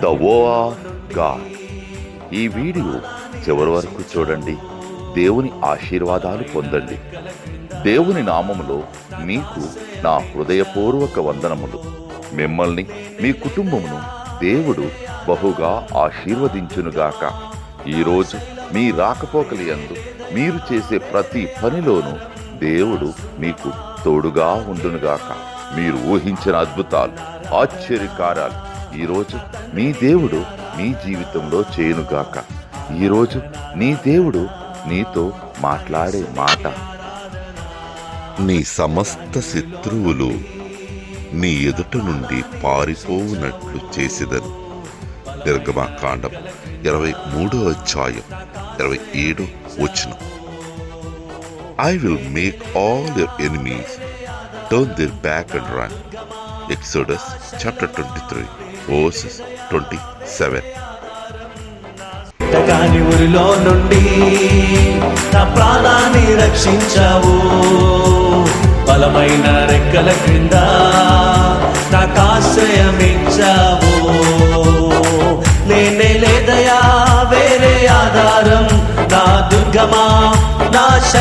The వో of God. ఈ video చివరి వరకు చూడండి. దేవుని ఆశీర్వాదాలు పొందండి. దేవుని నామములో మీకు నా హృదయపూర్వక వందనములు. మిమ్మల్ని మీ కుటుంబమును దేవుడు బహుగా ఆశీర్వదించునుగాక. ఈరోజు మీ రాకపోకలి యందు మీరు చేసే ప్రతి పనిలోనూ దేవుడు మీకు తోడుగా ఉండునుగాక. మీరు ఊహించిన అద్భుతాలు, ఆశ్చర్యకార్యాలు ఈరోజు మీ దేవుడు మీ జీవితంలో చేయునుగాక. ఈరోజు నీ దేవుడు నీతో మాట్లాడే మాట, నీ సమస్త శత్రువులు నీ ఎదుట నుండి పారిపోవునట్లు చేసేదను. నిర్గమకాండం 23:27. I will make all your enemies turn their back and run. Exodus chapter 23:27. కాని ఊరిలో నుండి నా ప్రాణాన్ని రక్షించావు. బలమైన రెక్కల క్రింద నాకు ఆశ్రయమిచ్చావు. లేనే లేదయా వేరే ఆధారం, నా దుర్గమా, నా